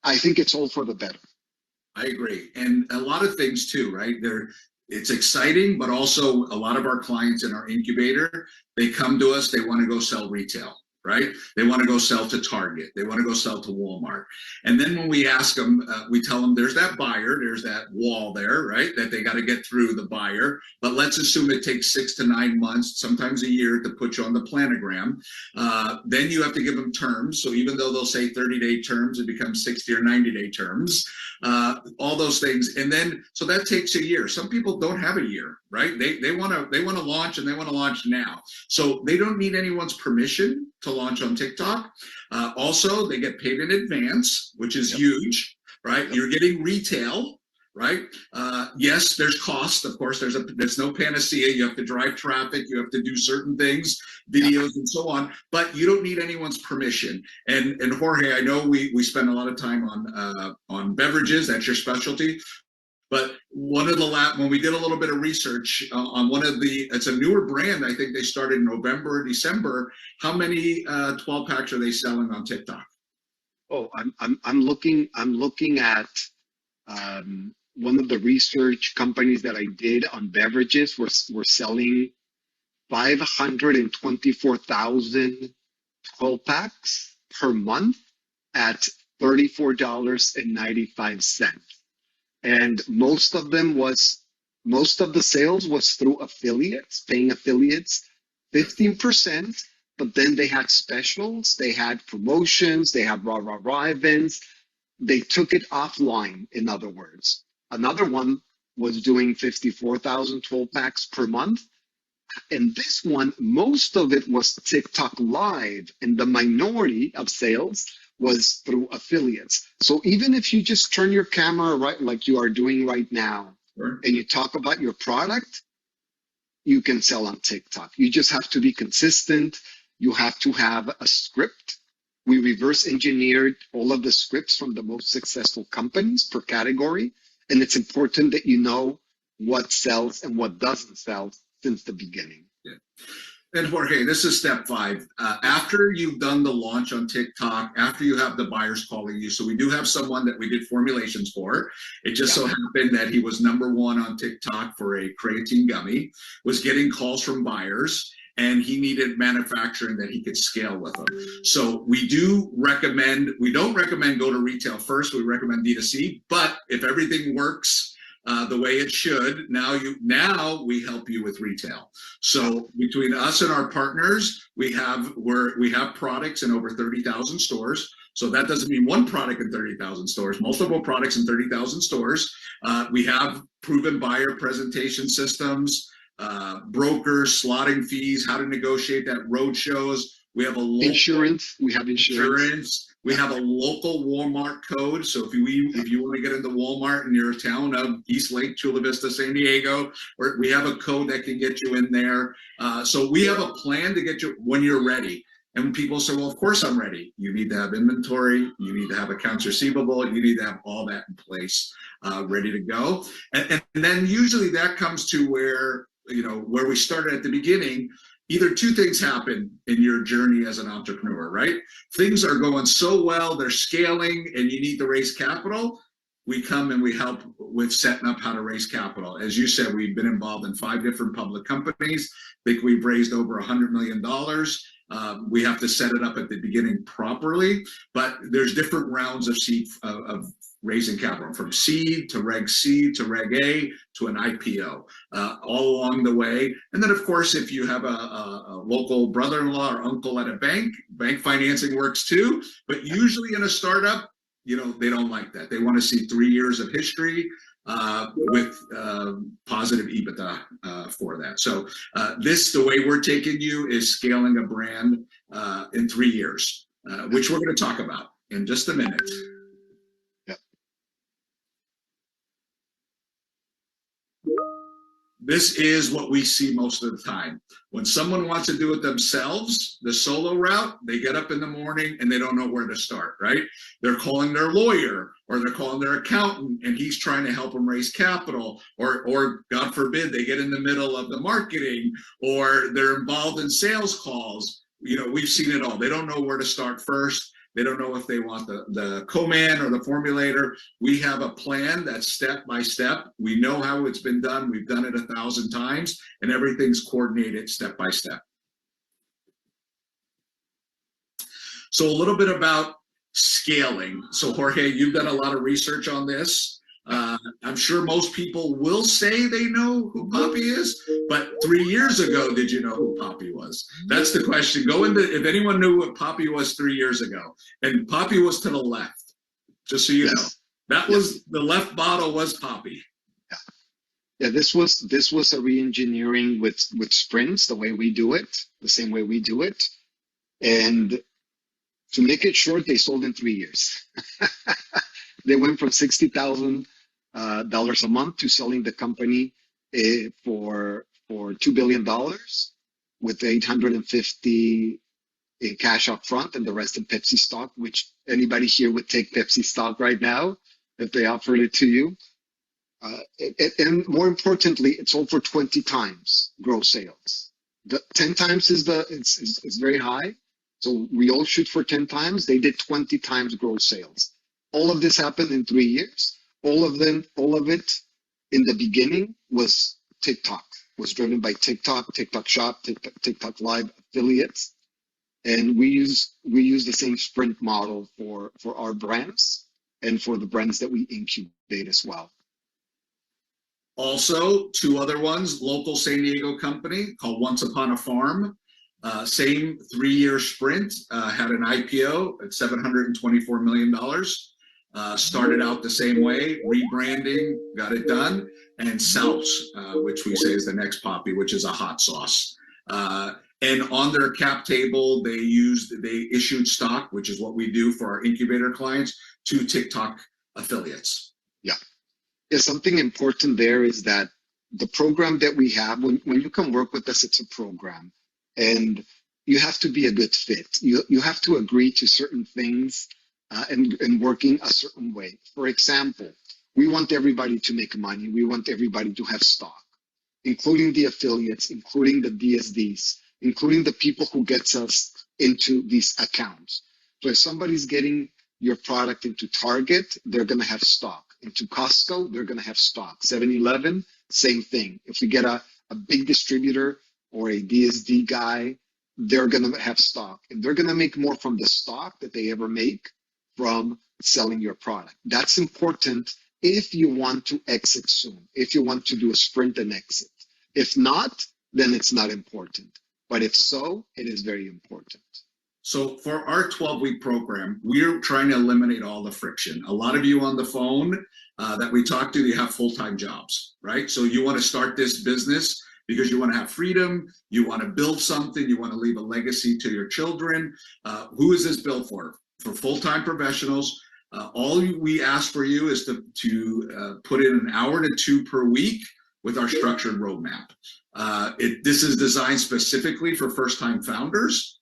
I think it's all for the better. I agree. And a lot of things too, right? It's exciting, but also a lot of our clients in our incubator, they come to us, they want to go sell retail, right? They want to go sell to Target. They want to go sell to Walmart. And then when we ask them, we tell them there's that buyer, there's that wall there, right? That they got to get through the buyer. But let's assume it takes 6 to 9 months, sometimes a year to put you on the planogram. Then you have to give them terms. So even though they'll say 30-day terms, it becomes 60 or 90-day terms, all those things. And then, so that takes a year. Some people don't have a year, right? They want to launch, and they want to launch now. So they don't need anyone's permission to launch on TikTok. Also, they get paid in advance, which is huge, right? You're getting retail, right? Yes, there's cost. Of course, there's no panacea. You have to drive traffic. You have to do certain things, videos and so on, but you don't need anyone's permission. And Jorge, I know we spend a lot of time on beverages. That's your specialty. But one of the when we did a little bit of research on it's a newer brand. I think they started in November or December. How many 12 packs are they selling on TikTok? Oh, I'm looking at one of the research companies that I did on beverages. We're selling 524,000 12 packs per month at $34.95. And most of the sales was through affiliates, paying affiliates 15%, but then they had specials, they had promotions, they had rah events. They took it offline, in other words. Another one was doing 54,000 12 packs per month. And this one, most of it was TikTok Live, and the minority of sales was through affiliates. So even if you just turn your camera right, like you are doing right now, and you talk about your product, you can sell on TikTok. You just have to be consistent. You have to have a script. We reverse engineered all of the scripts from the most successful companies per category. And it's important that you know what sells and what doesn't sell since the beginning. Yeah. And Jorge, this is step 5. After you've done the launch on TikTok, after you have the buyers calling you, so we do have someone that we did formulations for. It just so happened that he was #1 on TikTok for a creatine gummy, was getting calls from buyers, and he needed manufacturing that he could scale with them. So we don't recommend go to retail first. We recommend D2C, but if everything works the way it should, now we help you with retail. So between us and our partners, we have products in over 30,000 stores. So that doesn't mean one product in 30,000 stores, multiple products in 30,000 stores. We have proven buyer presentation systems, brokers, slotting fees, how to negotiate that, road shows. We have insurance. We have insurance. We have a local Walmart code. So if you want to get into Walmart in your town of East Lake, Chula Vista, San Diego, we have a code that can get you in there. So we have a plan to get you when you're ready. And when people say, well, of course I'm ready. You need to have inventory. You need to have accounts receivable. You need to have all that in place, ready to go. And then usually that comes to where we started at the beginning. Either two things happen in your journey as an entrepreneur, right? Things are going so well, they're scaling, and you need to raise capital. We come and we help with setting up how to raise capital. As you said, we've been involved in 5 different public companies. I think we've raised over $100 million. We have to set it up at the beginning properly, but there's different rounds of raising capital, from seed to Reg C to Reg A to an IPO, all along the way. And then, of course, if you have a local brother-in-law or uncle at a bank financing works too. But usually in a startup, they don't like that. They want to see 3 years of history with positive EBITDA for that. So the way we're taking you is scaling a brand in 3 years, which we're going to talk about in just a minute. This is what we see most of the time. When someone wants to do it themselves, the solo route, they get up in the morning and they don't know where to start, right? They're calling their lawyer or they're calling their accountant and he's trying to help them raise capital, or God forbid, they get in the middle of the marketing, or they're involved in sales calls. We've seen it all. They don't know where to start first. They don't know if they want the co-man or the formulator. We have a plan that's step by step. We know how it's been done. We've done it 1,000 times, and everything's coordinated step by step. So a little bit about scaling. So Jorge, you've done a lot of research on this. I'm sure most people will say they know who Poppy is, but 3 years ago, did you know who Poppy was? That's the question. Go into, if anyone knew what Poppy was 3 years ago, and Poppy was to the left, just so you know. That was, the left bottle was Poppy. Yeah, this was a re-engineering with sprints, the way we do it, the same way we do it. And to make it short, they sold in 3 years. They went from $60,000 a month to selling the company for $2 billion with $850 in cash up front and the rest in Pepsi stock, which anybody here would take Pepsi stock right now if they offered it to you. And more importantly, it sold for 20 times gross sales. The 10 times is very high. So we all shoot for 10 times. They did 20 times gross sales. All of this happened in 3 years. All of it in the beginning was TikTok, was driven by TikTok, TikTok Shop, TikTok Live affiliates. And we use the same sprint model for our brands and for the brands that we incubate as well. Also, 2 other ones, local San Diego company called Once Upon a Farm. Same 3-year sprint, had an IPO at $724 million. Started out the same way, rebranding, got it done. And Souse, which we say is the next Poppy, which is a hot sauce. And on their cap table, they issued stock, which is what we do for our incubator clients, to TikTok affiliates. Yeah. Something important there is that the program that we have, when you come work with us, it's a program. And you have to be a good fit. You have to agree to certain things and working a certain way. For example, we want everybody to make money. We want everybody to have stock, including the affiliates, including the DSDs, including the people who gets us into these accounts. So if somebody's getting your product into Target, they're going to have stock. Into Costco, they're going to have stock. 7-Eleven, same thing. If we get a big distributor or a DSD guy, they're going to have stock. And they're going to make more from the stock that they ever make from selling your product. That's important if you want to exit soon, if you want to do a sprint and exit. If not, then it's not important. But if so, it is very important. So for our 12-week program, we're trying to eliminate all the friction. A lot of you on the phone that we talk to, you have full-time jobs, right? So you want to start this business because you want to have freedom, you want to build something, you want to leave a legacy to your children. Who is this built for? For full-time professionals. All we ask for you is to put in an hour to 2 per week with our structured roadmap. This is designed specifically for first-time founders.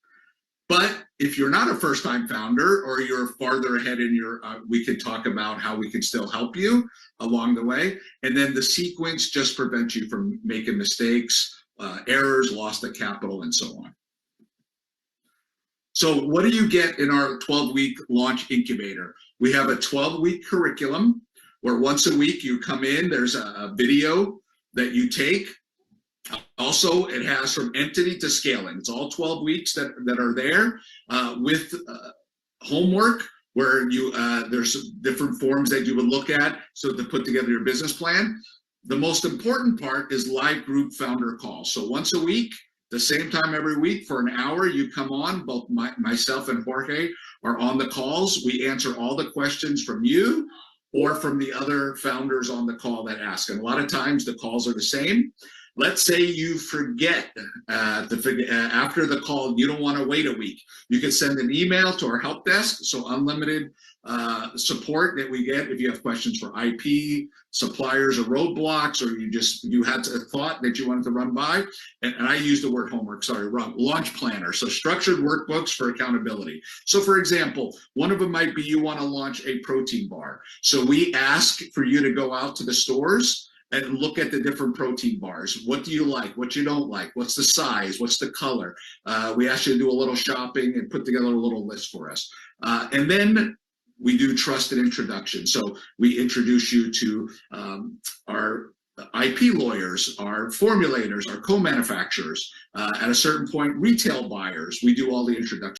But if you're not a first-time founder or you're farther ahead in your, we can talk about how we can still help you along the way. And then the sequence just prevents you from making mistakes, errors, loss of capital, and so on. So what do you get in our 12-week Launch Incubator? We have a 12-week curriculum where once a week you come in, there's a video that you take. Also, it has from entity to scaling. It's all 12 weeks that are there with homework where you there's different forms that you would look at so to put together your business plan. The most important part is live group founder calls. So once a week, the same time every week for an hour, you come on, both myself and Jorge are on the calls. We answer all the questions from you or from the other founders on the call that ask. And a lot of times the calls are the same. Let's say you forget after the call, you don't want to wait a week. You can send an email to our help desk, so unlimited support that we get if you have questions for IP, suppliers, or roadblocks, or you had a thought that you wanted to run by. And I use the word homework, sorry, wrong. Launch planner, so structured workbooks for accountability. So for example, one of them might be you want to launch a protein bar. So we ask for you to go out to the stores and look at the different protein bars. What do you like? What you don't like? What's the size? What's the color? We ask you to do a little shopping and put together a little list for us. And then we do trusted introduction. So we introduce you to our IP lawyers, our formulators, our co-manufacturers. At a certain point, retail buyers. We do all the introductions.